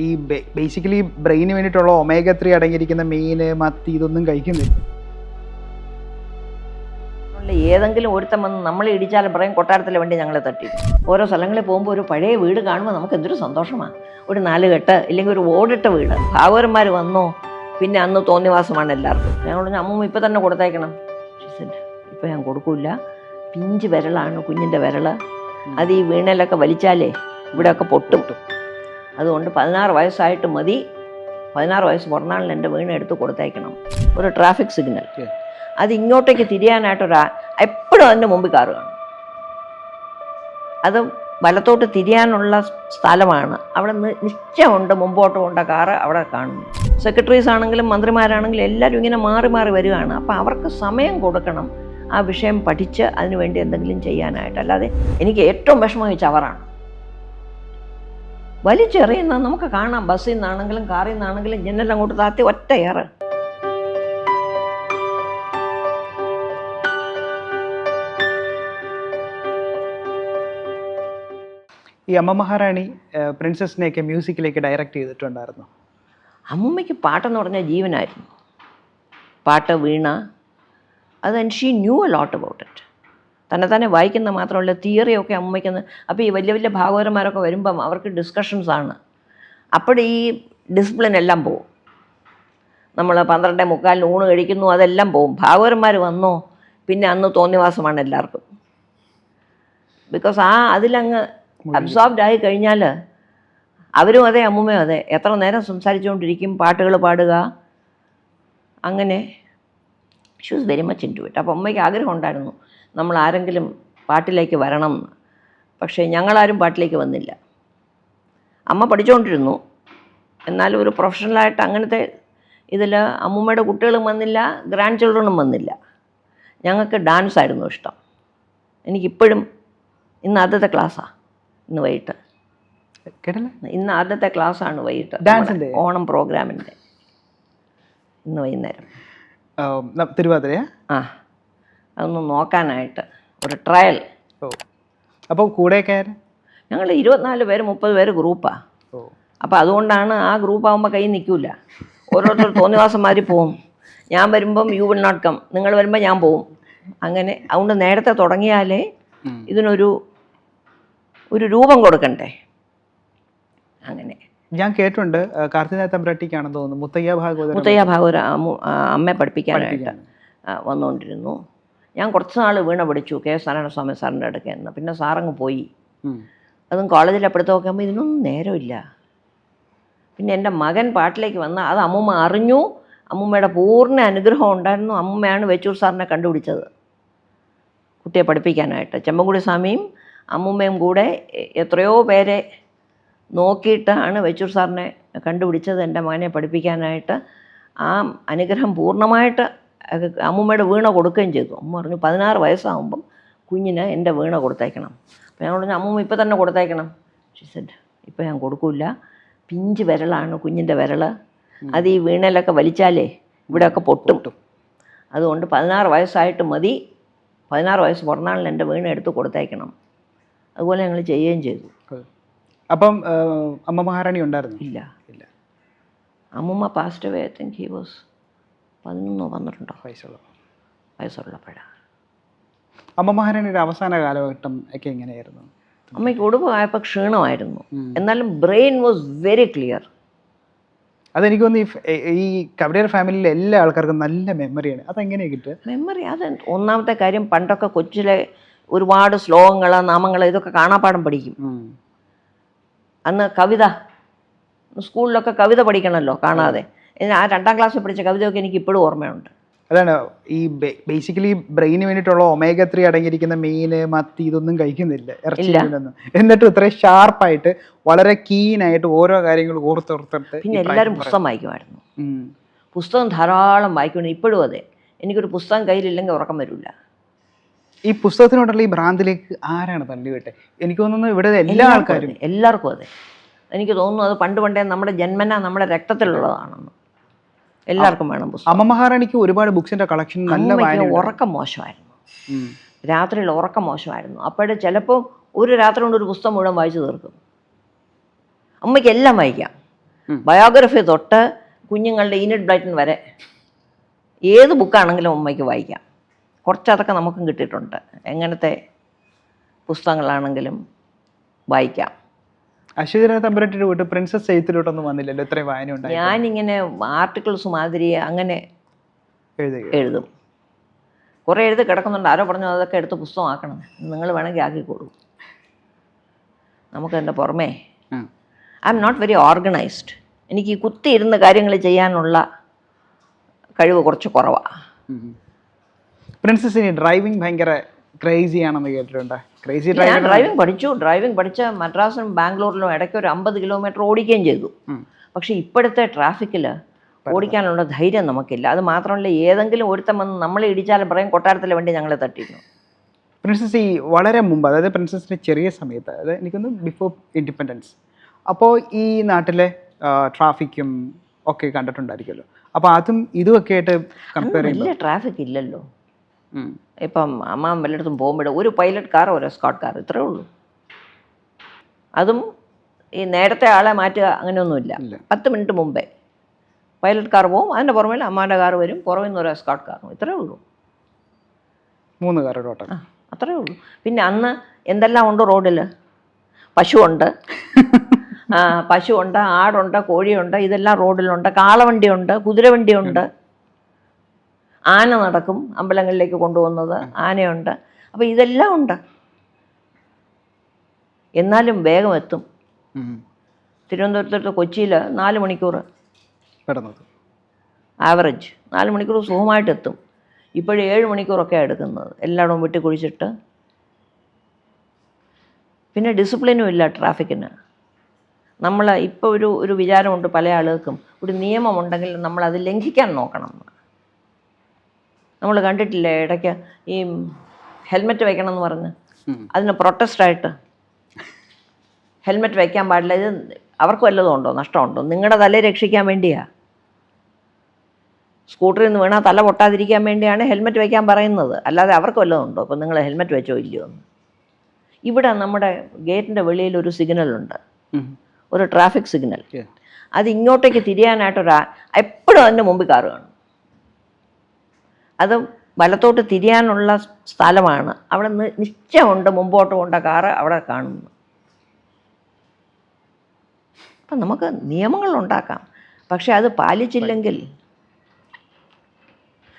ഈ ബേസിക്കലി ബ്രെയിന് വേണ്ടിയിട്ടുള്ള ഒമേഗ 3 അടങ്ങിയിരിക്കുന്ന മീന് മത്തി ഇതൊന്നും കഴിക്കുന്നില്ല. ഏതെങ്കിലും ഒരുത്തം വന്ന് നമ്മളെ ഇടിച്ചാൽ പറയും കൊട്ടാരത്തിലെ വണ്ടി ഞങ്ങളെ തട്ടി. ഓരോ സ്ഥലങ്ങളിൽ പോകുമ്പോൾ ഒരു പഴയ വീട് കാണുമ്പോൾ നമുക്ക് എന്തൊരു സന്തോഷമാണ്. ഒരു 4 കെട്ട് ഇല്ലെങ്കിൽ ഒരു ഓടിട്ട വീട്. ഭാഗവരന്മാർ വന്നോ പിന്നെ അന്ന് തോന്നിവാസമാണ് എല്ലാവർക്കും. ഞങ്ങൾ അമ്മൂമ്മ ഇപ്പം തന്നെ കൊടുത്തേക്കണം. ഇപ്പം ഞാൻ കൊടുക്കില്ല, പിഞ്ച് വിരലാണ് കുഞ്ഞിൻ്റെ വിരൽ. അത് ഈ വീണയിലൊക്കെ വലിച്ചാലേ ഇവിടെയൊക്കെ പൊട്ടും. അതുകൊണ്ട് 16 വയസ്സായിട്ട് മതി. 16 വയസ്സ് പിറന്നാളിന് എൻ്റെ വീണ എടുത്ത് കൊടുത്തേക്കണം. ഒരു ട്രാഫിക് സിഗ്നൽ, അത് ഇങ്ങോട്ടേക്ക് തിരിയാനായിട്ടൊരാ എപ്പോഴും അതിൻ്റെ മുമ്പിൽ കാറ് കാണും. അത് വലത്തോട്ട് തിരിയാനുള്ള സ്ഥലമാണ്. അവിടെ നിശ്ചയമുണ്ട് മുമ്പോട്ട് കൊണ്ട കാറ് അവിടെ കാണുന്നു. സെക്രട്ടറീസ് ആണെങ്കിലും മന്ത്രിമാരാണെങ്കിലും എല്ലാവരും ഇങ്ങനെ മാറി മാറി വരികയാണ്. അപ്പോൾ അവർക്ക് സമയം കൊടുക്കണം ആ വിഷയം പഠിച്ച് അതിനുവേണ്ടി എന്തെങ്കിലും ചെയ്യാനായിട്ട്. അല്ലാതെ എനിക്ക് ഏറ്റവും വിഷമം ഈ ചവറാണ്. വലിച്ചെറിയുന്ന നമുക്ക് കാണാം. ബസ്സിൽ നിന്നാണെങ്കിലും കാറിൽ നിന്നാണെങ്കിലും ജനൽ അങ്ങോട്ട് താത്തി ഒറ്റയേറ്. ഈ അമ്മ മഹാറാണി പ്രിൻസസിനെയൊക്കെ മ്യൂസിക്കിലേക്ക് ഡയറക്റ്റ് ചെയ്തിട്ടുണ്ടായിരുന്നു. അമ്മൂമ്മയ്ക്ക് പാട്ടെന്ന് പറഞ്ഞാൽ ജീവനായിരുന്നു. പാട്ട്, വീണ, അത് she new a lot about it. തന്നെ വായിക്കുന്ന മാത്രമല്ല, തിയറിയൊക്കെ അമ്മയ്ക്കെന്ന്. അപ്പോൾ ഈ വലിയ വലിയ ഭാഗവതന്മാരൊക്കെ വരുമ്പം അവർക്ക് ഡിസ്കഷൻസാണ്. അപ്പോൾ ഈ ഡിസിപ്ലിൻ എല്ലാം പോവും. നമ്മൾ 12:45 ഊണ് കഴിക്കുന്നു, അതെല്ലാം പോവും. ഭാഗവതന്മാർ വന്നോ പിന്നെ അന്ന് തോന്നിവാസമാണ് എല്ലാവർക്കും. ബിക്കോസ് അതിലങ്ങ് അബ്സോർബ്ഡ് ആയി കഴിഞ്ഞാൽ അവരും അതെ അമ്മൂമ്മയും അതെ, എത്ര നേരം സംസാരിച്ചുകൊണ്ടിരിക്കും, പാട്ടുകൾ പാടുക, അങ്ങനെ she was very much into it. അപ്പോൾ അമ്മയ്ക്ക് ആഗ്രഹം ഉണ്ടായിരുന്നു നമ്മൾ ആരെങ്കിലും പാട്ടിലേക്ക് വരണം എന്ന്. പക്ഷേ ഞങ്ങളാരും പാട്ടിലേക്ക് വന്നില്ല. അമ്മ പഠിച്ചുകൊണ്ടിരുന്നു, എന്നാലും ഒരു പ്രൊഫഷണലായിട്ട് അങ്ങനത്തെ ഇതിൽ അമ്മൂമ്മയുടെ കുട്ടികളും വന്നില്ല, ഗ്രാൻഡ് ചിൽഡ്രനും വന്നില്ല. ഞങ്ങൾക്ക് ഡാൻസ് ആയിരുന്നു ഇഷ്ടം. എനിക്കിപ്പോഴും ഇന്ന് ആദ്യത്തെ ക്ലാസ്സാണ്. ഇന്ന് വൈകിട്ട് ഇന്ന് ആദ്യത്തെ ക്ലാസ്സാണ് വൈകിട്ട്, ഓണം പ്രോഗ്രാമിൻ്റെ ഇന്ന് വൈകുന്നേരം. തിരുവാതിര അതൊന്ന് നോക്കാനായിട്ട് ഒരു ട്രയൽ. അപ്പോൾ കൂടെയൊക്കെ ഞങ്ങൾ 24 പേര് 30 പേര് ഗ്രൂപ്പാണ്. അപ്പോൾ അതുകൊണ്ടാണ് ആ ഗ്രൂപ്പ് ആകുമ്പോൾ കൈ നിൽക്കില്ല. ഓരോരുത്തർ തോന്നിവാസന്മാർ പോവും. ഞാൻ വരുമ്പം യു വിൽ നോട്ട് കം, നിങ്ങൾ വരുമ്പോൾ ഞാൻ പോവും. അങ്ങനെ അതുകൊണ്ട് നേരത്തെ തുടങ്ങിയാലേ ഇതിനൊരു രൂപം കൊടുക്കണ്ടേ. അങ്ങനെ ഞാൻ കേട്ടിട്ടുണ്ട് കാർത്തിക തമ്പ്രാട്ടിക്കാണെന്ന് തോന്നുന്നു മുത്തയ്യ ഭാഗവത അമ്മയെ പഠിപ്പിക്കാനായിട്ട് വന്നുകൊണ്ടിരുന്നു. ഞാൻ കുറച്ച് നാൾ വീണ പഠിച്ചു കെ.എസ്. നാരായണസ്വാമി സാറിൻ്റെ അടുക്കൽ നിന്ന്. പിന്നെ സാറങ്ങ് പോയി. അതും കോളേജിൽ അപ്പോഴത്തേക്ക് ആകുമ്പോൾ ഇതിനൊന്നും നേരമില്ല. പിന്നെ എൻ്റെ മകൻ പാട്ടിലേക്ക് വന്നാൽ അത് അമ്മൂമ്മ അറിഞ്ഞു. അമ്മൂമ്മയുടെ പൂർണ്ണ അനുഗ്രഹം ഉണ്ടായിരുന്നു. അമ്മൂമ്മയാണ് വെച്ചൂർ സാറിനെ കണ്ടുപിടിച്ചത് കുട്ടിയെ പഠിപ്പിക്കാനായിട്ട്. ചെമ്പൻകുടി സ്വാമിയും അമ്മൂമ്മയും കൂടെ എത്രയോ പേരെ നോക്കിയിട്ടാണ് വെച്ചൂർ സാറിനെ കണ്ടുപിടിച്ചത് എൻ്റെ മകനെ പഠിപ്പിക്കാനായിട്ട്. ആ അനുഗ്രഹം പൂർണ്ണമായിട്ട് അമ്മൂമ്മയുടെ വീണ കൊടുക്കുകയും ചെയ്തു. അമ്മ പറഞ്ഞു 16 വയസ്സാകുമ്പം കുഞ്ഞിന് എൻ്റെ വീണ കൊടുത്തേക്കണം. അപ്പോൾ ഞാൻ പറഞ്ഞു അമ്മൂമ്മ ഇപ്പം തന്നെ കൊടുത്തേക്കണം. ഷീ സെഡ് ഇപ്പം ഞാൻ കൊടുക്കില്ല, പിഞ്ച് വിരലാണ് കുഞ്ഞിൻ്റെ വിരൽ. അത് ഈ വീണയിലൊക്കെ വലിച്ചാലേ ഇവിടെയൊക്കെ പൊട്ടും. അതുകൊണ്ട് 16 വയസ്സായിട്ട് മതി. 16 വയസ്സ് പിറന്നാളിന് എൻ്റെ വീണ എടുത്ത് കൊടുത്തേക്കണം. അതുപോലെ ഞങ്ങൾ ചെയ്യുകയും ചെയ്തു. അപ്പം അമ്മ മഹാറാണി ഉണ്ടായിരുന്നു? ഇല്ല. അമ്മൂമ്മ past away. I think he was 11-12 വയസ്സുള്ളപ്പോഴാണ്. അമ്മ മഹാറാണിയുടെ അവസാന കാലഘട്ടം ഒക്കെ എങ്ങനെയായിരുന്നു? അമ്മയ്ക്ക് ഒടുവായപ്പോൾ ക്ഷീണമായിരുന്നു, എന്നാലും ബ്രെയിൻ വാസ് വെരി ക്ലിയർ. അതെനിക്ക് തോന്നുന്നു ഈ കവടിയാർ ഫാമിലിയിലെ എല്ലാ ആൾക്കാർക്കും നല്ല മെമ്മറിയാണ്. അതെങ്ങനെയാണ് കിട്ടുക മെമ്മറി? അത് ഒന്നാമത്തെ കാര്യം, പണ്ടൊക്കെ കൊച്ചിലെ ഒരുപാട് ശ്ലോകങ്ങൾ, നാമങ്ങൾ, ഇതൊക്കെ കാണാപ്പാഠം പഠിക്കും. അന്ന് കവിത സ്കൂളിലൊക്കെ കവിത പഠിക്കണമല്ലോ കാണാതെ. ആ 2ാം ക്ലാസ്സിൽ പഠിച്ച കവിതയൊക്കെ എനിക്ക് ഇപ്പോഴും ഓർമ്മയുണ്ട്. അതാണ് ഈ ബേസിക്കലി ബ്രെയിന് വേണ്ടിയിട്ടുള്ള ഒമേഗ 3 അടങ്ങിയിരിക്കുന്ന മീന് മത്തി ഇതൊന്നും കഴിക്കുന്നില്ല, ഇറച്ചിയിലൊന്നും. എന്നിട്ടും ഇത്ര ഷാർപ്പായിട്ട് വളരെ കീനായിട്ട് ഓരോ കാര്യങ്ങൾ ഓർത്തെടുത്തിട്ട്. പിന്നെ എല്ലാവരും പുസ്തകം വായിക്കുമായിരുന്നു. പുസ്തകം ധാരാളം വായിക്കണം. ഇപ്പോഴും അതെ. എനിക്കൊരു പുസ്തകം കയ്യിലില്ലെങ്കിൽ ഉറക്കം വരില്ല. ഈ പുസ്തകത്തിനോടുള്ള ഈ ഭ്രാന്തിലേക്ക് ആരാണ് തള്ളിവിട്ടെ? എനിക്ക് തോന്നുന്നു ഇവിടെ എല്ലാ ആൾക്കാരും, എല്ലാവർക്കും അതെ. എനിക്ക് തോന്നുന്നു അത് പണ്ടേ നമ്മുടെ ജന്മന നമ്മുടെ രക്തത്തിലുള്ളതാണെന്ന്. എല്ലാവർക്കും വേണം പുസ്തകം. അമ്മ മഹാറാണിക്ക് ഒരുപാട് ബുക്സിന്റെ കളക്ഷൻ, നല്ല ഉറക്കം മോശമായിരുന്നു. രാത്രിയിൽ ഉറക്കം മോശമായിരുന്നു. അപ്പോഴേ ചിലപ്പോൾ ഒരു രാത്രി കൊണ്ട് ഒരു പുസ്തകം മുഴുവൻ വായിച്ചു തീർക്കും. അമ്മയ്ക്ക് എല്ലാം വായിക്കാം. ബയോഗ്രഫി തൊട്ട് കുഞ്ഞുങ്ങളുടെ ഈനറ്റ് ബ്ലൈറ്റൻ വരെ ഏത് ബുക്കാണെങ്കിലും അമ്മയ്ക്ക് വായിക്കാം. കുറച്ചതൊക്കെ നമുക്കും കിട്ടിയിട്ടുണ്ട്. എങ്ങനത്തെ പുസ്തകങ്ങളാണെങ്കിലും വായിക്കാം. അശ്വതിനാഥ തമ്പുരാട്ടിയുടെ വീട്ട് പ്രിൻസസ് എഴുത്തിലോട്ടൊന്നും വന്നില്ലല്ലോ, ഇത്രയും വായന ഉണ്ടായി. ഞാനിങ്ങനെ ആർട്ടിക്കിൾസ് മാതിരി അങ്ങനെ എഴുതുക. എഴുതും. കുറേ എഴുതി കിടക്കുന്നുണ്ട്. ആരോ പറഞ്ഞു അതൊക്കെ എടുത്ത് പുസ്തകമാക്കണം. നിങ്ങൾ വേണമെങ്കിൽ ആക്കിക്കോളൂ. നമുക്ക് എൻ്റെ പുറമേ I'm not very organised. എനിക്ക് ഈ കുത്തിയിരുന്ന് കാര്യങ്ങൾ ചെയ്യാനുള്ള കഴിവ് കുറച്ച് കുറവാണ്. പ്രിൻസസിന് ഡ്രൈവിംഗ് ഭയങ്കര ക്രേസി ആണെന്ന് കേട്ടിട്ടുണ്ട്. ക്രേസി ഞാൻ ഡ്രൈവിംഗ് പഠിച്ചു. ഡ്രൈവിംഗ് പഠിച്ച മദ്രാസിലും ബാംഗ്ലൂരിലും ഇടയ്ക്ക് ഒരു 50 കിലോമീറ്റർ ഓടിക്കുകയും ചെയ്തു. പക്ഷേ ഇപ്പോഴത്തെ ട്രാഫിക്കിൽ ഓടിക്കാനുള്ള ധൈര്യം നമുക്കില്ല. അത് മാത്രമല്ല, ഏതെങ്കിലും ഒരുത്തം വന്ന് നമ്മളെ ഇടിച്ചാലും പറയും കൊട്ടാരത്തിലെ വണ്ടി ഞങ്ങളെ തട്ടിയിരുന്നു. പ്രിൻസസ് ഈ വളരെ മുമ്പ്, അതായത് പ്രിൻസസിൻ്റെ ചെറിയ സമയത്ത്, അതായത് എനിക്കൊന്ന് ബിഫോർ ഇൻഡിപെൻഡൻസ്, അപ്പോൾ ഈ നാട്ടിലെ ട്രാഫിക്കും ഒക്കെ കണ്ടിട്ടുണ്ടായിരിക്കുമല്ലോ. അപ്പോൾ അതും ഇതുമൊക്കെ ആയിട്ട് കമ്പയർ വലിയ ട്രാഫിക് ഇല്ലല്ലോ. ഇപ്പം അമ്മ വല്ലയിടത്തും പോകുമ്പോൾ ഒരു പൈലറ്റ് കാർ ഒരു എസ്കോർട്ട് കാർ ഇത്രേ ഉള്ളൂ. അതും ഈ നേരത്തെ ആളെ മാറ്റുക അങ്ങനെയൊന്നുമില്ല. 10 മിനിറ്റ് മുമ്പേ പൈലറ്റ് കാർ പോവും, അതിൻ്റെ പുറമേ അമ്മാൻ്റെ കാർ വരും, പുറമേ നിന്ന് ഒരു എസ്കോർട്ട് കാറും. ഇത്രേ ഉള്ളൂ. 3 കാർ ടോട്ടൽ. അത്രേ ഉള്ളൂ. പിന്നെ അന്ന് എന്തെല്ലാം ഉണ്ട് റോഡിൽ? പശുവുണ്ട്, പശുവുണ്ട്, ആടുണ്ട്, കോഴിയുണ്ട്, ഇതെല്ലാം റോഡിലുണ്ട്. കാളവണ്ടിയുണ്ട്, കുതിരവണ്ടിയുണ്ട്, ആന നടക്കും, അമ്പലങ്ങളിലേക്ക് കൊണ്ടുപോകുന്നത് ആനയുണ്ട്. അപ്പോൾ ഇതെല്ലാം ഉണ്ട്. എന്നാലും വേഗം എത്തും. തിരുവനന്തപുരത്തോട്ട് കൊച്ചിയിൽ 4 മണിക്കൂർ ആവറേജ് 4 മണിക്കൂർ സുഖമായിട്ട് എത്തും. ഇപ്പോഴും 7 മണിക്കൂറൊക്കെയാണ് എടുക്കുന്നത്, എല്ലായിടവും വെട്ടി കുഴിച്ചിട്ട്. പിന്നെ ഡിസിപ്ലിനും ഇല്ല ട്രാഫിക്കിന്. നമ്മൾ ഇപ്പോൾ ഒരു വിചാരമുണ്ട് പല ആളുകൾക്കും, ഒരു നിയമമുണ്ടെങ്കിൽ നമ്മളത് ലംഘിക്കാൻ നോക്കണം. നമ്മൾ കണ്ടിട്ടില്ലേ ഇടയ്ക്ക് ഈ ഹെൽമെറ്റ് വയ്ക്കണം എന്ന് പറഞ്ഞ് അതിന് പ്രൊട്ടസ്റ്റായിട്ട് ഹെൽമെറ്റ് വയ്ക്കാൻ പാടില്ല. ഇത് അവർക്ക് വല്ലതും ഉണ്ടോ, നഷ്ടമുണ്ടോ? നിങ്ങളുടെ തല രക്ഷിക്കാൻ വേണ്ടിയാണ്. സ്കൂട്ടറിൽ നിന്ന് വീണാൽ തല പൊട്ടാതിരിക്കാൻ വേണ്ടിയാണ് ഹെൽമെറ്റ് വയ്ക്കാൻ പറയുന്നത്, അല്ലാതെ അവർക്ക് വല്ലതും ഉണ്ടോ? അപ്പോൾ നിങ്ങൾ ഹെൽമെറ്റ് വെച്ചോ ഇല്ലയോ എന്ന്. ഇവിടെ നമ്മുടെ ഗേറ്റിൻ്റെ വെളിയിൽ ഒരു സിഗ്നലുണ്ട്, ഒരു ട്രാഫിക് സിഗ്നൽ. അത് ഇങ്ങോട്ടേക്ക് തിരിയാനായിട്ടൊരാ എപ്പോഴും അതിൻ്റെ മുമ്പിൽ കാറ് കാണും. അത് വലത്തോട്ട് തിരിയാനുള്ള സ്ഥലമാണ്. അവിടെ നിശ്ചയമുണ്ട് മുമ്പോട്ട് കൊണ്ട കാറ് അവിടെ കാണുന്നു. അപ്പം നമുക്ക് നിയമങ്ങളുണ്ടാക്കാം, പക്ഷെ അത് പാലിച്ചില്ലെങ്കിൽ.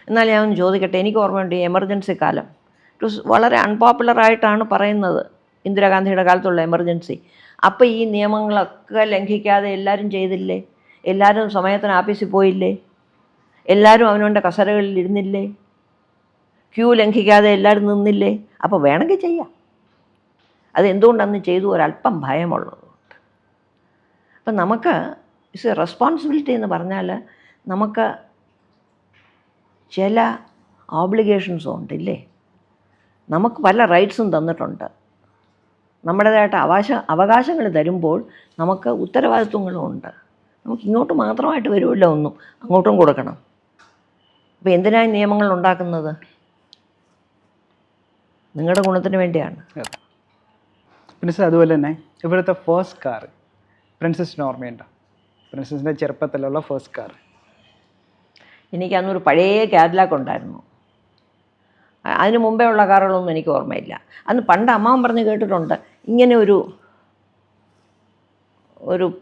എന്നാൽ ഞാൻ ഒന്ന് ചോദിക്കട്ടെ, എനിക്ക് ഓർമ്മയുണ്ട് ഈ എമർജൻസി കാലം വളരെ അൺപോപ്പുലറായിട്ടാണ് പറയുന്നത്, ഇന്ദിരാഗാന്ധിയുടെ കാലത്തുള്ള എമർജൻസി. അപ്പോൾ ഈ നിയമങ്ങളൊക്കെ ലംഘിക്കാതെ എല്ലാവരും ചെയ്തില്ലേ? എല്ലാവരും സമയത്തിന് ആഫീസിൽ പോയില്ലേ? എല്ലാവരും അവനവൻ്റെ കസരകളിൽ ഇരുന്നില്ലേ? ക്യൂ ലംഘിക്കാതെ എല്ലാവരും നിന്നില്ലേ? അപ്പോൾ വേണമെങ്കിൽ ചെയ്യാം. അതെന്തുകൊണ്ടന്ന് ചെയ്തു? ഒരല്പം ഭയമുള്ളതുകൊണ്ട്. അപ്പം നമുക്ക് ഇറ്റ്സ് എ റെസ്പോൺസിബിലിറ്റി എന്ന് പറഞ്ഞാൽ നമുക്ക് ചില ഓബ്ലിഗേഷൻസും ഉണ്ടില്ലേ? നമുക്ക് പല റൈറ്റ്സും തന്നിട്ടുണ്ട്. നമ്മുടേതായിട്ട് അവകാശങ്ങൾ തരുമ്പോൾ നമുക്ക് ഉത്തരവാദിത്വങ്ങളും ഉണ്ട്. നമുക്ക് ഇങ്ങോട്ട് മാത്രമായിട്ട് വരുമല്ലോ ഒന്നും, അങ്ങോട്ടും കൊടുക്കണം. അപ്പോൾ എന്തിനാണ് നിയമങ്ങൾ ഉണ്ടാക്കുന്നത്? നിങ്ങളുടെ ഗുണത്തിന് വേണ്ടിയാണ്. പ്രിൻസസ് അതുപോലെ തന്നെ ഇവിടുത്തെ ഫസ്റ്റ് കാർ പ്രിൻസസിന് ഓർമ്മയുണ്ടോ? പ്രിൻസസിൻ്റെ ചെറുപ്പത്തിലുള്ള ഫസ്റ്റ് കാർ? എനിക്ക് അന്നൊരു പഴയ കാഡിലാക്ക് ഉണ്ടായിരുന്നു. അതിന് മുമ്പേ ഉള്ള കാറുകളൊന്നും എനിക്ക് ഓർമ്മയില്ല. അന്ന് പണ്ട് അമ്മാവൻ പറഞ്ഞ് കേട്ടിട്ടുണ്ട്, ഇങ്ങനെ ഒരു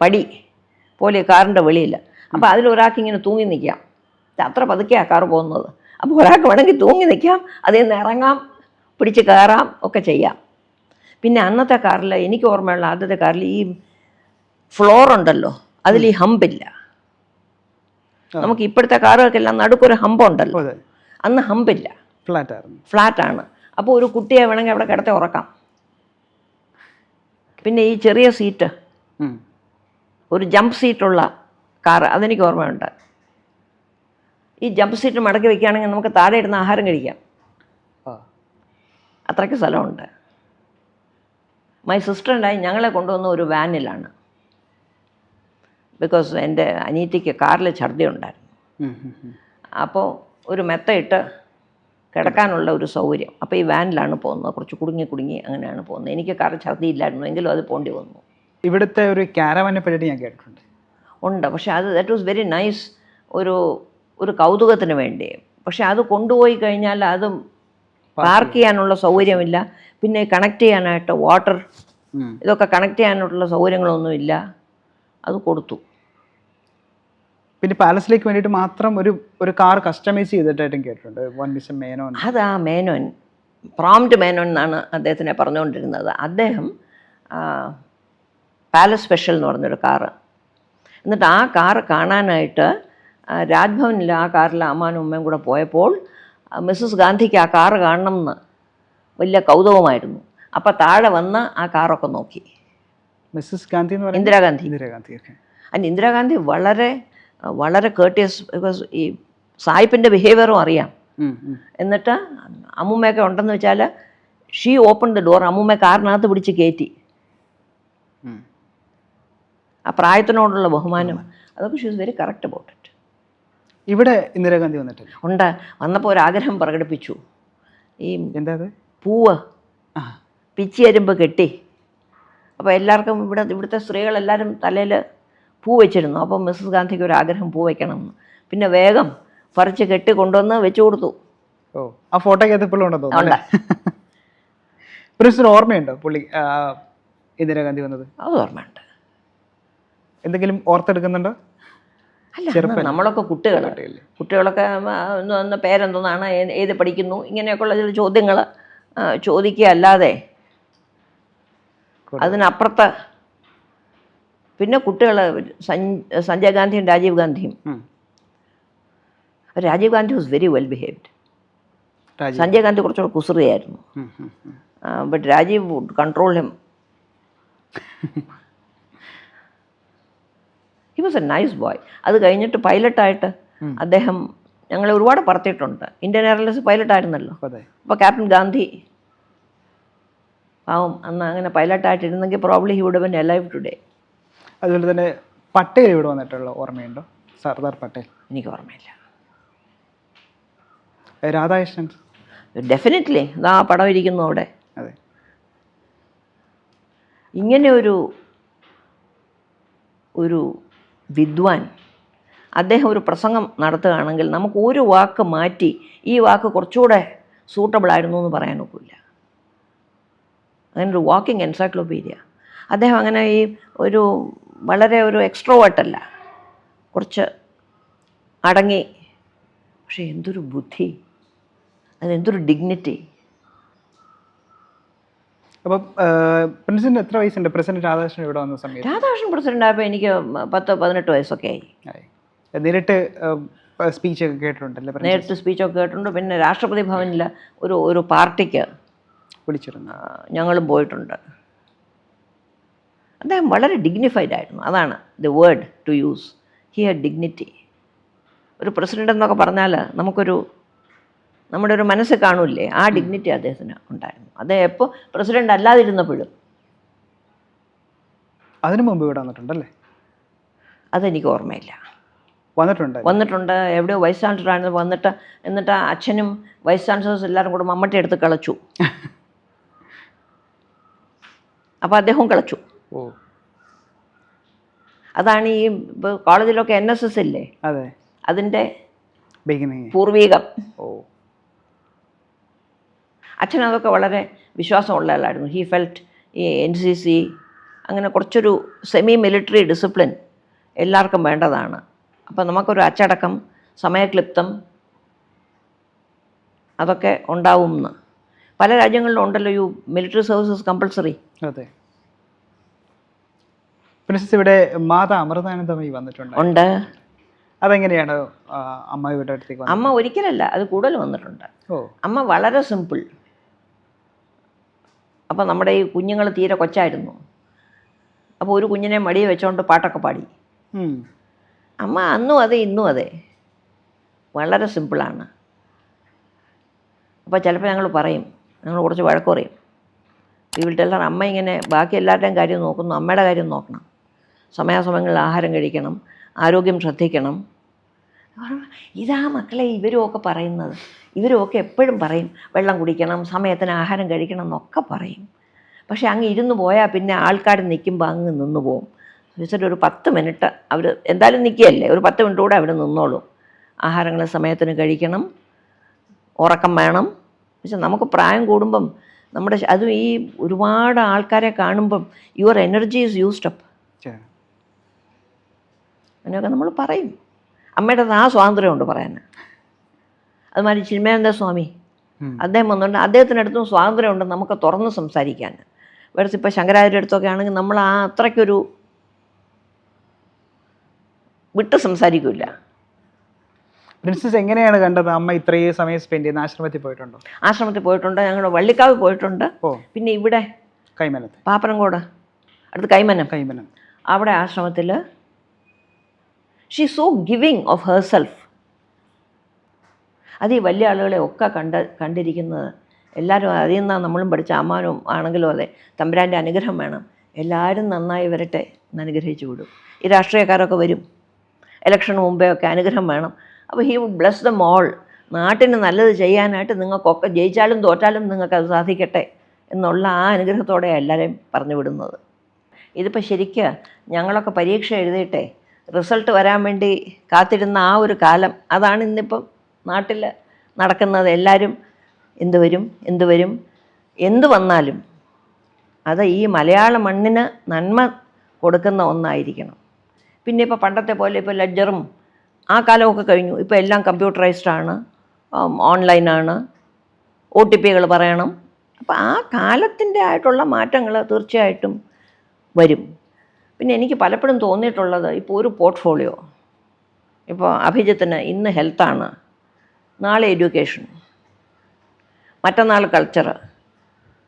പടി പോലെ കാറിൻ്റെ വെളിയിൽ. അപ്പോൾ അതിലൊരാൾക്ക് ഇങ്ങനെ തൂങ്ങി നിൽക്കാം. അത്ര പതുക്കെയാണ് കാറ് പോകുന്നത്. അപ്പോൾ ഒരാൾക്ക് വേണമെങ്കിൽ തൂങ്ങി നിൽക്കാം, അതിൽ നിന്ന് ഇറങ്ങാം, പിടിച്ച് കയറാം, ഒക്കെ ചെയ്യാം. പിന്നെ അന്നത്തെ കാറിൽ എനിക്ക് ഓർമ്മയുള്ള ആദ്യത്തെ കാറിൽ ഈ ഫ്ലോർ ഉണ്ടല്ലോ, അതിൽ ഈ ഹമ്പില്ല. നമുക്ക് ഇപ്പോഴത്തെ കാറുകൾക്കെല്ലാം നടുക്കൊരു ഹമ്പുണ്ടല്ലോ, അന്ന് ഹമ്പില്ല, ഫ്ലാറ്റാണ്. അപ്പോൾ ഒരു കുട്ടിയെ വേണമെങ്കിൽ അവിടെ കിടത്തി ഉറക്കാം. പിന്നെ ഈ ചെറിയ സീറ്റ്, ഒരു ജമ്പ് സീറ്റുള്ള കാറ്, അതെനിക്ക് ഓർമ്മയുണ്ട്. ഈ ജമ്പ് സീറ്റ് മടക്കി വയ്ക്കുകയാണെങ്കിൽ നമുക്ക് താഴെ ഇടുന്ന ആഹാരം കഴിക്കാം, അത്രയ്ക്ക് സ്ഥലമുണ്ട്. മൈ സിസ്റ്ററിനായി ഞങ്ങളെ കൊണ്ടുവന്ന ഒരു വാനിലാണ്. ബിക്കോസ് എൻ്റെ അനിയത്തിക്ക് കാറിൽ ഛർദി ഉണ്ടായിരുന്നു. അപ്പോൾ ഒരു മെത്തയിട്ട് കിടക്കാനുള്ള ഒരു സൗകര്യം. അപ്പോൾ ഈ വാനിലാണ് പോകുന്നത്, കുറച്ച് കുടുങ്ങി അങ്ങനെയാണ് പോകുന്നത്. എനിക്ക് കാറിൽ ഛർദി ഇല്ലായിരുന്നു, എങ്കിലും അത് പോണ്ടി വന്നു. ഇവിടുത്തെ ഒരു ക്യാരവാനെ പറ്റി ഞാൻ കേട്ടിട്ടുണ്ട്. ഉണ്ട്. പക്ഷെ അത് ദാറ്റ് വാസ് വെരി നൈസ്, ഒരു കൗതുകത്തിന് വേണ്ടി. പക്ഷെ അത് കൊണ്ടുപോയി കഴിഞ്ഞാൽ അത് പാർക്ക് ചെയ്യാനുള്ള സൗകര്യമില്ല, പിന്നെ കണക്ട് ചെയ്യാനായിട്ട് വാട്ടർ ഇതൊക്കെ കണക്ട് ചെയ്യാനുള്ള സൗകര്യങ്ങളൊന്നുമില്ല. അത് കൊടുത്തു. പിന്നെ പാലസിലേക്ക് വേണ്ടിയിട്ട് മാത്രം ഒരു കാർ കസ്റ്റമൈസ് ചെയ്തിട്ടായിട്ടും കേട്ടിട്ടുണ്ട്, വൺ മിസ്റ്റർ മേനോൻ. അത് ആ മേനോൻ, പ്രോംപ്റ്റ് മേനോൻ എന്നാണ് അദ്ദേഹത്തിനെ പറഞ്ഞുകൊണ്ടിരുന്നത്. അദ്ദേഹം പാലസ് സ്പെഷ്യൽ എന്ന് പറഞ്ഞൊരു കാറ്, എന്നിട്ട് ആ കാറ് കാണാനായിട്ട് രാജ്ഭവനിൽ ആ കാറിൽ അമ്മാനും ഉമ്മയും കൂടെ പോയപ്പോൾ മിസ്സസ് ഗാന്ധിക്ക് ആ കാറ് കാണണം എന്ന് വലിയ കൗതുകമായിരുന്നു. അപ്പോൾ താഴെ വന്ന് ആ കാറൊക്കെ നോക്കി. മിസ്സസ് ഗാന്ധി എന്ന് പറയുന്നത് ഇന്ദിരാഗാന്ധി. ഓക്കെ. ആൻഡ് ഇന്ദിരാഗാന്ധി വളരെ വളരെ കേർട്ടിയസ്, ബിക്കോസ് ഈ സായിപ്പിൻ്റെ ബിഹേവിയറും അറിയാം. എന്നിട്ട് അമ്മൂമ്മയൊക്കെ ഉണ്ടെന്ന് വെച്ചാൽ ഷീ ഓപ്പൺ ദ ഡോർ, അമ്മൂമ്മ കാറിനകത്ത് പിടിച്ച് കയറ്റി. ആ പ്രായത്തിനോടുള്ള ബഹുമാനം, അതൊക്കെ she is very correct about it. ഇവിടെ ഇന്ദിരാഗാന്ധി വന്നിട്ടില്ല? ഉണ്ട്. വന്നപ്പോൾ ഒരാഗ്രഹം പ്രകടിപ്പിച്ചു. ഈ എന്താ പൂവ് പിച്ചിയരുമ്പ് കെട്ടി, അപ്പോൾ എല്ലാവർക്കും ഇവിടുത്തെ സ്ത്രീകളെല്ലാവരും തലയിൽ പൂ വെച്ചിരുന്നു. അപ്പം മിസ്സസ് ഗാന്ധിക്ക് ഒരു ആഗ്രഹം പൂ വയ്ക്കണമെന്ന്. പിന്നെ വേഗം പറിച്ച് കെട്ടി കൊണ്ടുവന്ന് വെച്ചു കൊടുത്തു. ഓ, ആ ഫോട്ടോയ്ക്കകത്ത് ഇപ്പോഴും ഉണ്ടെന്ന് തോന്നുന്നു. പ്രിൻസിന് ഓർമ്മയുണ്ടോ പുള്ളി ഇന്ദിരാഗാന്ധി വന്നത്? അത് ഓർമ്മയുണ്ട്. എന്തെങ്കിലും ഓർത്തെടുക്കുന്നുണ്ടോ? അല്ല, നമ്മളൊക്കെ കുട്ടികളൊക്കെ പേരെന്തോന്നാണ്, ഏത് പഠിക്കുന്നു, ഇങ്ങനെയൊക്കെയുള്ള ചില ചോദ്യങ്ങൾ ചോദിക്കുക അല്ലാതെ അതിനപ്പുറത്ത്. പിന്നെ കുട്ടികൾ സഞ്ജയ് ഗാന്ധിയും രാജീവ് ഗാന്ധിയും. Rajiv Gandhi was very well behaved. Sanjay Gandhi കുറച്ചുകൂടെ കുസൃതിയായിരുന്നു. But Rajiv would control him. He was a nice boy. അത് കഴിഞ്ഞിട്ട് പൈലറ്റായിട്ട് അദ്ദേഹം ഞങ്ങളെ ഒരുപാട് പറത്തിയിട്ടുണ്ട്. Indian airlines പൈലറ്റായിരുന്നല്ലോ. അപ്പോൾ ക്യാപ്റ്റൻ ഗാന്ധി പാവം അന്ന് അങ്ങനെ പൈലറ്റായിട്ടിരുന്നെങ്കിൽ probably he would been alive today. അതുപോലെ തന്നെ പട്ടേൽ ഇവിടെ വന്നിട്ടുള്ള ഓർമ്മയുണ്ടോ? സർദാർ പട്ടേൽ? എനിക്ക് ഓർമ്മയില്ല. രാധാകൃഷ്ണൻ? ഡെഫിനറ്റ്ലി. ആ പടം ഇരിക്കുന്നു അവിടെ. അതെ. ഇങ്ങനെ ഒരു വിദ്വാൻ അദ്ദേഹം ഒരു പ്രസംഗം നടത്തുകയാണെങ്കിൽ നമുക്ക് ഒരു വാക്ക് മാറ്റി ഈ വാക്ക് കുറച്ചുകൂടെ സൂട്ടബിൾ ആയിരുന്നു എന്ന് പറയാൻ ഒക്കില്ല. അങ്ങനെ ഒരു വാക്കിംഗ് എൻസൈക്ലോപീഡിയ. അദ്ദേഹം അങ്ങനെ വളരെ എക്സ്ട്രോവേർട്ടല്ല, കുറച്ച് അടങ്ങി. പക്ഷെ എന്തൊരു ബുദ്ധി, അതെന്തൊരു ഡിഗ്നിറ്റി. അപ്പോൾ പ്രിൻസിന് എത്ര വയസ്സുണ്ട് പ്രസിഡന്റ് രാധാകൃഷ്ണൻ ഇവിടെ വന്ന സമയത്ത്? രാധാകൃഷ്ണൻ പ്രസിഡന്റ് ആയപ്പോൾ എനിക്ക് 10-18 വയസ്സൊക്കെ ആയി. നേരിട്ട് സ്പീച്ചൊക്കെ കേട്ടിട്ടുണ്ടല്ലേ? നേരിട്ട് സ്പീച്ചൊക്കെ കേട്ടിട്ടുണ്ട്. പിന്നെ രാഷ്ട്രപതി ഭവനിൽ ഒരു പാർട്ടിക്ക് വിളിച്ചിരുന്നു, ഞങ്ങളും പോയിട്ടുണ്ട്. അദ്ദേഹം വളരെ ഡിഗ്നിഫൈഡ് ആയിരുന്നു. അതാണ് the word to use. He had dignity. ഒരു പ്രസിഡന്റ് എന്നൊക്കെ പറഞ്ഞാൽ നമ്മുടെ ഒരു മനസ്സ് കാണില്ലേ, ആ ഡിഗ്നിറ്റി അദ്ദേഹത്തിന് ഉണ്ടായിരുന്നു. അദ്ദേഹം എപ്പോൾ പ്രസിഡന്റ് അല്ലാതിരുന്നപ്പോഴും. അതിനു മുമ്പ് ഇവിടെ വന്നിട്ടുണ്ടല്ലേ? അതെനിക്ക് ഓർമ്മയില്ല. വന്നിട്ടുണ്ട്. എവിടെയോ വൈസ് ചാൻസലറായിരുന്നു എന്നിട്ട് അച്ഛനും വൈസ് ചാൻസലേഴ്സ് എല്ലാവരും കൂടെ മമ്മട്ടി എടുത്ത് കളച്ചു. അപ്പോൾ അദ്ദേഹവും കളച്ചു. അതാണ് ഈ കോളേജിലൊക്കെ NSS ഇല്ലേ, അതിൻ്റെ പൂർവീകം. അച്ഛനതൊക്കെ വളരെ വിശ്വാസമുള്ള ആളായിരുന്നു. ഹി ഫെൽറ്റ് ഈ NCC അങ്ങനെ കുറച്ചൊരു സെമി മിലിറ്ററി ഡിസിപ്ലിൻ എല്ലാവർക്കും വേണ്ടതാണ്. അപ്പം നമുക്കൊരു അച്ചടക്കം, സമയക്ലിപ്തം അതൊക്കെ ഉണ്ടാവുമെന്ന്. പല രാജ്യങ്ങളിലും ഉണ്ടല്ലോ മിലിറ്ററി സർവീസസ് കമ്പൾസറി. അതെ. പ്രിൻസസ് ഇവിടെ മാതാ അമൃതാനന്ദമയി വന്നിട്ടുണ്ട്. ഉണ്ട്. അതെങ്ങനെയാണ് അമ്മ ഇവിടെ അടുത്തേക്ക്? അമ്മ ഒരിക്കലല്ല, അത് കൂടുതൽ വന്നിട്ടുണ്ട്. അമ്മ വളരെ സിമ്പിൾ. അപ്പം നമ്മുടെ ഈ കുഞ്ഞുങ്ങൾ തീരെ കൊച്ചായിരുന്നു. അപ്പോൾ ഒരു കുഞ്ഞിനെ മടിയെ വെച്ചുകൊണ്ട് പാട്ടൊക്കെ പാടി. അമ്മ അന്നും അതെ ഇന്നും അതെ, വളരെ സിമ്പിളാണ്. അപ്പോൾ ചിലപ്പോൾ ഞങ്ങൾ കുറച്ച് വഴക്ക് പറയും. വീട്ടിലെല്ലാം അമ്മ ഇങ്ങനെ ബാക്കി എല്ലാവരുടെയും കാര്യം നോക്കുന്നു, അമ്മയുടെ കാര്യം നോക്കണം. സമയാസമയങ്ങളിൽ ആഹാരം കഴിക്കണം, ആരോഗ്യം ശ്രദ്ധിക്കണം. ഇതാ മക്കളെ ഇവരുമൊക്കെ പറയുന്നത്. ഇവരുമൊക്കെ എപ്പോഴും പറയും വെള്ളം കുടിക്കണം, സമയത്തിന് ആഹാരം കഴിക്കണം എന്നൊക്കെ പറയും. പക്ഷെ അങ്ങ് ഇരുന്ന് പോയാൽ പിന്നെ ആൾക്കാർ നിൽക്കുമ്പോൾ അങ്ങ് നിന്ന് പോവും. വിസിറ്റ് ഒരു 10 മിനിറ്റ് അവർ എന്തായാലും നിൽക്കുകയല്ലേ, ഒരു 10 മിനിറ്റ് കൂടെ അവിടെ നിന്നോളൂ. ആഹാരങ്ങൾ സമയത്തിന് കഴിക്കണം, ഉറക്കം വേണം. പക്ഷെ നമുക്ക് പ്രായം കൂടുമ്പം നമ്മുടെ അതും ഈ ഒരുപാട് ആൾക്കാരെ കാണുമ്പം your energy is used up. അങ്ങനെയൊക്കെ നമ്മൾ പറയും. അമ്മയുടെ ആ സ്വാതന്ത്ര്യമുണ്ട് പറയാൻ. അതുമാതിരി ചിന്മയാനന്ദ സ്വാമി അദ്ദേഹം വന്നുകൊണ്ട് അദ്ദേഹത്തിനടുത്തും സ്വാതന്ത്ര്യമുണ്ട് നമുക്ക് തുറന്ന് സംസാരിക്കാൻ. വേറെ ഇപ്പോൾ ശങ്കരാചാര്യ അടുത്തൊക്കെ ആണെങ്കിൽ നമ്മൾ ആ അത്രയ്ക്കൊരു വിട്ട് സംസാരിക്കില്ല. പ്രിൻസസ് എങ്ങനെയാണ് കണ്ടത് അമ്മ ഇത്രയും സമയം സ്പെൻഡ് ചെയ്യുന്ന? ആശ്രമത്തിൽ പോയിട്ടുണ്ടോ? ആശ്രമത്തിൽ പോയിട്ടുണ്ട്, ഞങ്ങൾ വള്ളിക്കാവ് പോയിട്ടുണ്ട്. പിന്നെ ഇവിടെ കൈമനത്ത്, പാപ്പനംകോട് അടുത്ത് കൈമനം, അവിടെ ആശ്രമത്തിൽ she so giving of herself. അത് ഈ വലിയ ആളുകളെ ഒക്കെ കണ്ടിരിക്കുന്നത് എല്ലാവരും അതിൽ നിന്നാണ് നമ്മളും പഠിച്ച. അമ്മാനും ആണെങ്കിലും അതെ, തമ്പുരാൻ്റെ അനുഗ്രഹം വേണം, എല്ലാവരും നന്നായി വരട്ടെ എന്ന് അനുഗ്രഹിച്ചു വിടും. ഈ രാഷ്ട്രീയക്കാരൊക്കെ വരും ഇലക്ഷന് മുമ്പേ ഒക്കെ, അനുഗ്രഹം വേണം. അപ്പോൾ he would bless them all. നാട്ടിന് നല്ലത് ചെയ്യാനായിട്ട് നിങ്ങൾക്കൊക്കെ ജയിച്ചാലും തോറ്റാലും നിങ്ങൾക്കത് സാധിക്കട്ടെ എന്നുള്ള ആ അനുഗ്രഹത്തോടെ എല്ലാവരെയും പറഞ്ഞു വിടുന്നത്. ഇതിപ്പോൾ ശരിക്കും ഞങ്ങളൊക്കെ പരീക്ഷ എഴുതിയിട്ടേ റിസൾട്ട് വരാൻ വേണ്ടി കാത്തിരുന്ന ആ ഒരു കാലം അതാണ് ഇന്നിപ്പം നാട്ടിൽ നടക്കുന്നത്. എല്ലാവരും എന്ത് വരും എന്ത് വന്നാലും അത് ഈ മലയാള മണ്ണിന് നന്മ കൊടുക്കുന്ന ഒന്നായിരിക്കണം. പിന്നെ ഇപ്പോൾ പണ്ടത്തെ പോലെ ഇപ്പോൾ ലെഡ്ജറും ആ കാലമൊക്കെ കഴിഞ്ഞു. ഇപ്പോൾ എല്ലാം കമ്പ്യൂട്ടറൈസ്ഡാണ്, ഓൺലൈനാണ്, OTPകൾ പറയണം. അപ്പോൾ ആ കാലത്തിൻ്റെ ആയിട്ടുള്ള മാറ്റങ്ങൾ തീർച്ചയായിട്ടും വരും. പിന്നെ എനിക്ക് പലപ്പോഴും തോന്നിയിട്ടുള്ളത് ഇപ്പോൾ ഒരു പോർട്ട്ഫോളിയോ, ഇപ്പോൾ അഭിജിത്തിന് ഇന്ന് ഹെൽത്താണ്, നാളെ എഡ്യൂക്കേഷൻ, മറ്റന്നാൾ കൾച്ചർ,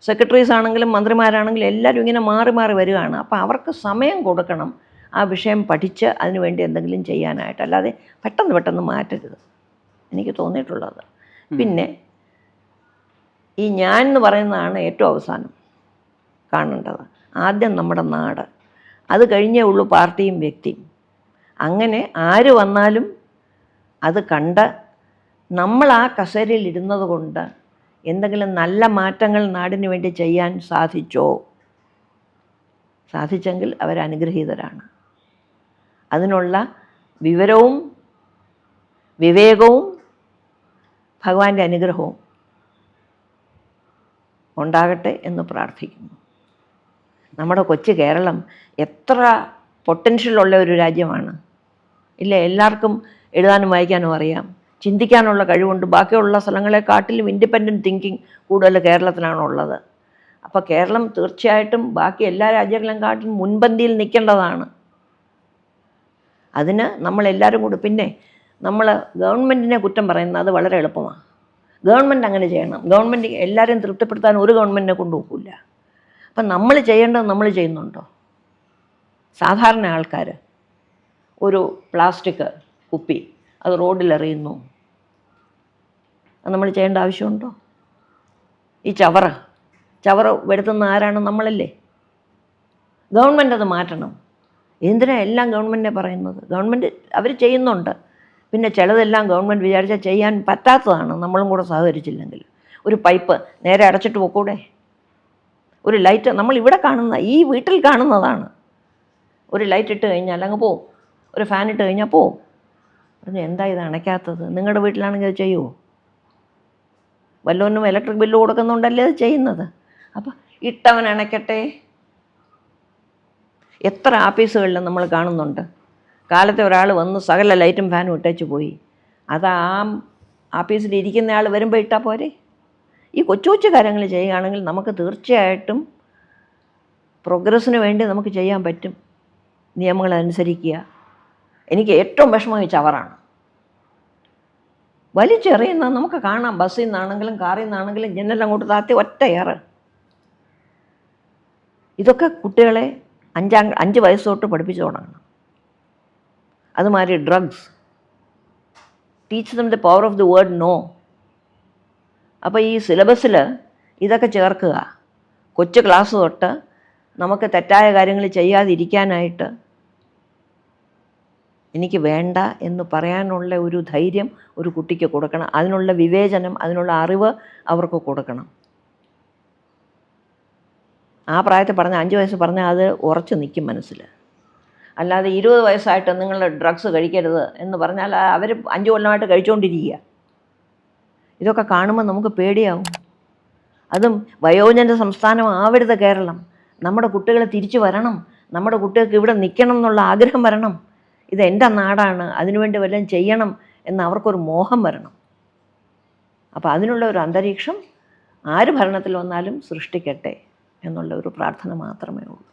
സെക്രട്ടറീസ് ആണെങ്കിലും മന്ത്രിമാരാണെങ്കിലും എല്ലാവരും ഇങ്ങനെ മാറി മാറി വരികയാണ്. അപ്പോൾ അവർക്ക് സമയം കൊടുക്കണം ആ വിഷയം പഠിച്ച് അതിനുവേണ്ടി എന്തെങ്കിലും ചെയ്യാനായിട്ട്, അല്ലാതെ പെട്ടെന്ന് മാറ്റരുത് എനിക്ക് തോന്നിയിട്ടുള്ളത്. പിന്നെ ഈ ഞാൻ എന്ന് പറയുന്നതാണ് ഏറ്റവും അവസാനം കാണേണ്ടത്. ആദ്യം നമ്മുടെ നാട്, അത് കഴിഞ്ഞേ ഉള്ളൂ പാർട്ടിയും വ്യക്തിയും. അങ്ങനെ ആര് വന്നാലും അത് കണ്ട് നമ്മൾ ആ കസേരയിൽ ഇരുന്നത് കൊണ്ട് എന്തെങ്കിലും നല്ല മാറ്റങ്ങൾ നാടിന് വേണ്ടി ചെയ്യാൻ സാധിച്ചെങ്കിൽ അവരനുഗ്രഹീതരാണ്. അതിനുള്ള വിവരവും വിവേകവും ഭഗവാന്റെ അനുഗ്രഹവും ഉണ്ടാകട്ടെ എന്ന് പ്രാർത്ഥിക്കുന്നു. നമ്മുടെ കൊച്ചു കേരളം എത്ര പൊട്ടൻഷ്യലുള്ള ഒരു രാജ്യമാണ്. ഇല്ല, എല്ലാവർക്കും എഴുതാനും വായിക്കാനും അറിയാം, ചിന്തിക്കാനുള്ള കഴിവുണ്ട്. ബാക്കിയുള്ള സ്ഥലങ്ങളെക്കാട്ടിലും ഇൻഡിപെൻഡൻറ്റ് തിങ്കിങ് കൂടുതൽ കേരളത്തിനാണുള്ളത്. അപ്പോൾ കേരളം തീർച്ചയായിട്ടും ബാക്കി എല്ലാ രാജ്യങ്ങളെയും കാട്ടിലും മുൻപന്തിയിൽ നിൽക്കേണ്ടതാണ്. അതിന് നമ്മളെല്ലാവരും കൂടി, പിന്നെ നമ്മൾ ഗവൺമെൻറ്റിനെ കുറ്റം പറയുന്നത് അത് വളരെ എളുപ്പമാണ്. ഗവൺമെൻറ് അങ്ങനെ ചെയ്യണം, ഗവൺമെൻറ് എല്ലാവരെയും തൃപ്തിപ്പെടുത്താൻ ഒരു ഗവൺമെൻറ്റിനെ കൊണ്ടുപോകില്ല. അപ്പം നമ്മൾ ചെയ്യേണ്ടത് നമ്മൾ ചെയ്യുന്നുണ്ടോ? സാധാരണ ആൾക്കാർ ഒരു പ്ലാസ്റ്റിക് കുപ്പി അത് റോഡിലെറിയുന്നു, അത് നമ്മൾ ചെയ്യേണ്ട ആവശ്യമുണ്ടോ? ഈ ചവറ വരുത്തുന്ന ആരാണ്? നമ്മളല്ലേ. ഗവൺമെൻറ് അത് മാറ്റണം. എന്തിനാണ് എല്ലാം ഗവൺമെൻറ്റിനെ പറയുന്നത്? ഗവൺമെൻറ് അവർ ചെയ്യുന്നുണ്ട്. പിന്നെ ചിലതെല്ലാം ഗവൺമെൻറ് വിചാരിച്ചാൽ ചെയ്യാൻ പറ്റാത്തതാണ്, നമ്മളും കൂടെ സഹകരിച്ചില്ലെങ്കിൽ. ഒരു പൈപ്പ് നേരെ അടച്ചിട്ട് പോക്കൂടെ? ഒരു ലൈറ്റ് നമ്മളിവിടെ കാണുന്ന, ഈ വീട്ടിൽ കാണുന്നതാണ്. ഒരു ലൈറ്റ് ഇട്ട് കഴിഞ്ഞാൽ അങ്ങ് പോവും, ഒരു ഫാൻ ഇട്ട് കഴിഞ്ഞാൽ പോവും. പറഞ്ഞു എന്താ ഇത് അണയ്ക്കാത്തത്? നിങ്ങളുടെ വീട്ടിലാണെങ്കിൽ അത് ചെയ്യുമോ? വല്ലവനും ഇലക്ട്രിക് ബില്ല് കൊടുക്കുന്നുണ്ടല്ലേ അത് ചെയ്യുന്നത്. അപ്പം ഇട്ടവൻ അണയ്ക്കട്ടെ. എത്ര ആഫീസുകളിൽ നമ്മൾ കാണുന്നുണ്ട്, കാലത്തെ ഒരാൾ വന്ന് സകല ലൈറ്റും ഫാനും ഇട്ടേച്ച് പോയി. അത് ആ ആഫീസിൽ ഇരിക്കുന്ന ആൾ വരുമ്പോൾ ഇട്ടാൽ പോരെ? ഈ കൊച്ചു കാര്യങ്ങൾ ചെയ്യുകയാണെങ്കിൽ നമുക്ക് തീർച്ചയായിട്ടും പ്രോഗ്രസ്സിന് വേണ്ടി നമുക്ക് ചെയ്യാൻ പറ്റും. നിയമങ്ങൾ അനുസരിക്കുക. എനിക്ക് ഏറ്റവും വിഷമം ഈ ചവറാണ്. വലിച്ചെറിയുന്നത് നമുക്ക് കാണാം. ബസ്സിൽ നിന്നാണെങ്കിലും കാറിൽ നിന്നാണെങ്കിലും ജനലെല്ലാം അങ്ങോട്ട് താത്തി ഒറ്റ ഏറ്. ഇതൊക്കെ കുട്ടികളെ 5 വയസ്സ് തൊട്ട് പഠിപ്പിച്ചു തുടങ്ങണം. അതുമാതിരി drugs, teach them the power of the word no. അപ്പോൾ ഈ സിലബസിൽ ഇതൊക്കെ ചേർക്കുക. കൊച്ചു ക്ലാസ് തൊട്ട് നമുക്ക് തെറ്റായ കാര്യങ്ങൾ ചെയ്യാതിരിക്കാനായിട്ട് എനിക്ക് വേണ്ട എന്ന് പറയാനുള്ള ഒരു ധൈര്യം ഒരു കുട്ടിക്ക് കൊടുക്കണം. അതിനുള്ള വിവേചനം, അതിനുള്ള അറിവ് അവർക്ക് കൊടുക്കണം. ആ പ്രായത്തിൽ പറഞ്ഞാൽ 5 വയസ്സ് പറഞ്ഞാൽ അത് ഉറച്ചു നിൽക്കും മനസ്സിൽ. അല്ലാതെ 20 വയസ്സായിട്ട് നിങ്ങൾ ഡ്രഗ്സ് കഴിക്കരുത് എന്ന് പറഞ്ഞാൽ അവർ 5 കൊല്ലമായിട്ട് കഴിച്ചുകൊണ്ടിരിക്കുക. ഇതൊക്കെ കാണുമ്പോൾ നമുക്ക് പേടിയാവും. അതും വയോജന സംസ്ഥാനം ആവരുത് കേരളം. നമ്മുടെ കുട്ടികൾ തിരിച്ചു വരണം, നമ്മുടെ കുട്ടികൾക്ക് ഇവിടെ നിൽക്കണം എന്നുള്ള ആഗ്രഹം വരണം. ഇത് എൻ്റെ നാടാണ്, അതിനുവേണ്ടി വല്ലതും ചെയ്യണം എന്ന് അവർക്കൊരു മോഹം വരണം. അപ്പോൾ അതിനുള്ള ഒരു അന്തരീക്ഷം ആര് ഭരണത്തിൽ വന്നാലും സൃഷ്ടിക്കട്ടെ എന്നുള്ള ഒരു പ്രാർത്ഥന മാത്രമേ ഉള്ളൂ.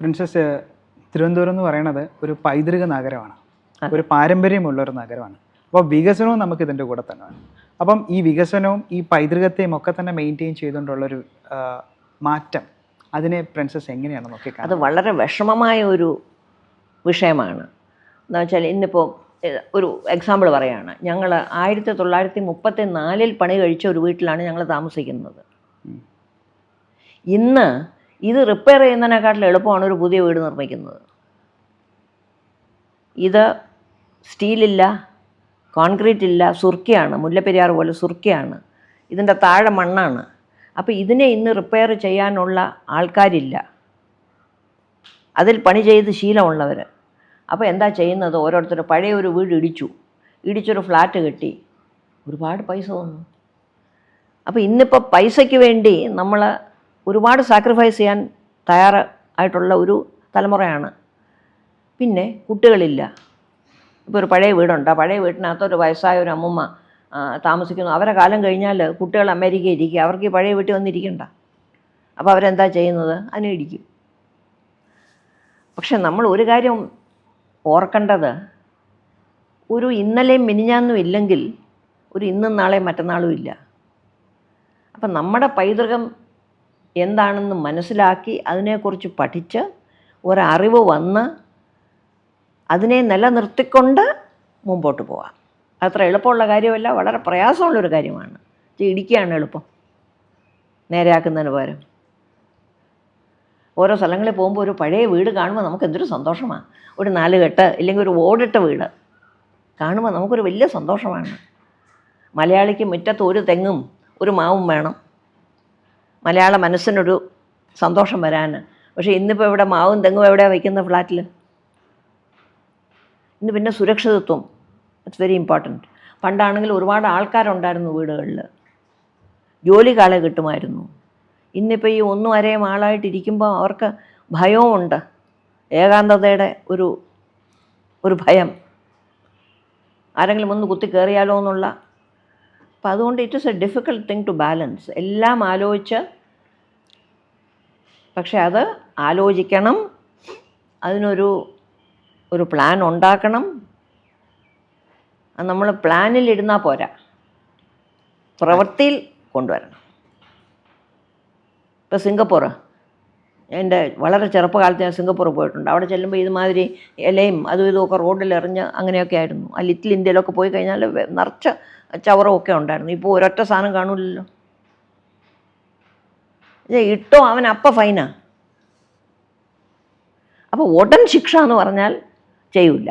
പ്രിൻസസ്, തിരുവനന്തപുരം എന്ന് പറയുന്നത് ഒരു പൈതൃക നഗരമാണ്, ഒരു പാരമ്പര്യമുള്ളൊരു നഗരമാണ്. അപ്പോൾ വികസനവും നമുക്ക് ഇതിൻ്റെ കൂടെ തന്നെ വേണം. അപ്പം ഈ വികസനവും ഈ പൈതൃകത്തെയും ഒക്കെ തന്നെ മെയിൻറ്റെയിൻ ചെയ്തുകൊണ്ടുള്ളൊരു മാറ്റം, അതിനെ പ്രിൻസസ് എങ്ങനെയാണ് നോക്കിക്കാണുന്നത്? അത് വളരെ വിഷമമായ ഒരു വിഷയമാണ്. എന്താ വെച്ചാൽ ഇന്നിപ്പോൾ ഒരു എക്സാമ്പിൾ പറയുകയാണ്. ഞങ്ങൾ 1934 പണി കഴിച്ച ഒരു വീട്ടിലാണ് ഞങ്ങൾ താമസിക്കുന്നത്. ഇന്ന് ഇത് റിപ്പയർ ചെയ്യുന്നതിനെക്കാട്ടിലും എളുപ്പമാണ് ഒരു പുതിയ വീട് നിർമ്മിക്കുന്നത്. ഇത് സ്റ്റീലില്ല, കോൺക്രീറ്റ് ഇല്ല, സുർക്കയാണ്, മുല്ലപ്പെരിയാർ പോലെ സുർക്കയാണ്, ഇതിൻ്റെ താഴെ മണ്ണാണ്. അപ്പോൾ ഇതിനെ ഇന്ന് റിപ്പയർ ചെയ്യാനുള്ള ആൾക്കാരില്ല, അതിൽ പണി ചെയ്ത് ശീലമുള്ളവർ. അപ്പോൾ എന്താ ചെയ്യുന്നത്? ഓരോരുത്തർ പഴയ ഒരു വീട് ഇടിച്ചൊരു ഫ്ലാറ്റ് കെട്ടി ഒരുപാട് പൈസ വന്നു. അപ്പോൾ ഇന്നിപ്പോൾ പൈസയ്ക്ക് വേണ്ടി നമ്മൾ ഒരുപാട് സാക്രിഫൈസ് ചെയ്യാൻ തയ്യാറായിട്ടുള്ള ഒരു തലമുറയാണ്. പിന്നെ കുട്ടികളില്ല. ഇപ്പോൾ ഒരു പഴയ വീടുണ്ട്, ആ പഴയ വീട്ടിനകത്ത് ഒരു വയസ്സായ ഒരു അമ്മൂമ്മ താമസിക്കുന്നു. അവരെ കാലം കഴിഞ്ഞാൽ കുട്ടികൾ അമേരിക്കയിൽ ഇരിക്കുക, അവർക്ക് ഈ പഴയ വീട്ടിൽ വന്നിരിക്കണ്ട. അപ്പോൾ അവരെന്താ ചെയ്യുന്നത്? അതിനെ ഇടിക്കും. പക്ഷെ നമ്മൾ ഒരു കാര്യം ഓർക്കേണ്ടത്, ഒരു ഇന്നലെയും മിനിഞ്ഞാന്നും ഇല്ലെങ്കിൽ ഒരു ഇന്നും നാളെയും മറ്റന്നാളും ഇല്ല. അപ്പം നമ്മുടെ പൈതൃകം എന്താണെന്ന് മനസ്സിലാക്കി അതിനെക്കുറിച്ച് പഠിച്ച് ഒരറിവ് വന്ന് അതിനെ നിലനിർത്തിക്കൊണ്ട് മുമ്പോട്ട് പോവാം. അത്ര എളുപ്പമുള്ള കാര്യമല്ല, വളരെ പ്രയാസമുള്ളൊരു കാര്യമാണ്. ഇടിക്കുകയാണ് എളുപ്പം നേരെയാക്കുന്നതിന് പകരം. ഓരോ സ്ഥലങ്ങളിൽ പോകുമ്പോൾ ഒരു പഴയ വീട് കാണുമ്പോൾ നമുക്ക് എന്തൊരു സന്തോഷമാണ്. ഒരു 4 കെട്ട് ഇല്ലെങ്കിൽ ഒരു ഓടിട്ട വീട് കാണുമ്പോൾ നമുക്കൊരു വലിയ സന്തോഷമാണ്. മലയാളിക്ക് മുറ്റത്ത് ഒരു തെങ്ങും ഒരു മാവും വേണം, മലയാള മനസ്സിനൊരു സന്തോഷം വരാൻ. പക്ഷേ ഇന്നിപ്പോൾ ഇവിടെ മാവും തെങ്ങും എവിടെയാണ് വയ്ക്കുന്ന? ഫ്ലാറ്റിൽ. ഇന്ന് പിന്നെ സുരക്ഷിതത്വം, ഇറ്റ്സ് വെരി ഇമ്പോർട്ടൻറ്റ്. പണ്ടാണെങ്കിൽ ഒരുപാട് ആൾക്കാരുണ്ടായിരുന്നു വീടുകളിൽ, ജോലിക്കാളെ കിട്ടുമായിരുന്നു. ഇന്നിപ്പോൾ ഈ ഒന്നും അരയും ആളായിട്ടിരിക്കുമ്പോൾ അവർക്ക് ഭയവുമുണ്ട്, ഏകാന്തതയുടെ ഒരു ഭയം, ആരെങ്കിലും ഒന്ന് കുത്തി കയറിയാലോ എന്നുള്ള. അപ്പം അതുകൊണ്ട് it is a difficult thing to balance. എല്ലാം ആലോചിച്ച്, പക്ഷെ അത് ആലോചിക്കണം, അതിനൊരു പ്ലാൻ ഉണ്ടാക്കണം. അത് നമ്മൾ പ്ലാനിലിടുന്നാൽ പോരാ, പ്രവൃത്തിയിൽ കൊണ്ടുവരണം. ഇപ്പോൾ സിംഗപ്പൂർ, എൻ്റെ വളരെ ചെറുപ്പകാലത്ത് ഞാൻ സിംഗപ്പൂർ പോയിട്ടുണ്ട്. അവിടെ ചെല്ലുമ്പോൾ ഇതുമാതിരി ഇലയും അതും ഇതുമൊക്കെ റോഡിൽ എറിഞ്ഞ് അങ്ങനെയൊക്കെ ആയിരുന്നു. ആ ലിറ്റിൽ ഇന്ത്യയിലൊക്കെ പോയി കഴിഞ്ഞാൽ നിറച്ച ചവറും ഒക്കെ ഉണ്ടായിരുന്നു. ഇപ്പോൾ ഒരൊറ്റ സാധനം കാണില്ലല്ലോ. ഇട്ടോ അവൻ അപ്പം ഫൈനാ. അപ്പോൾ ഉടൻ ശിക്ഷ എന്ന് പറഞ്ഞാൽ ചെയ്യൂല.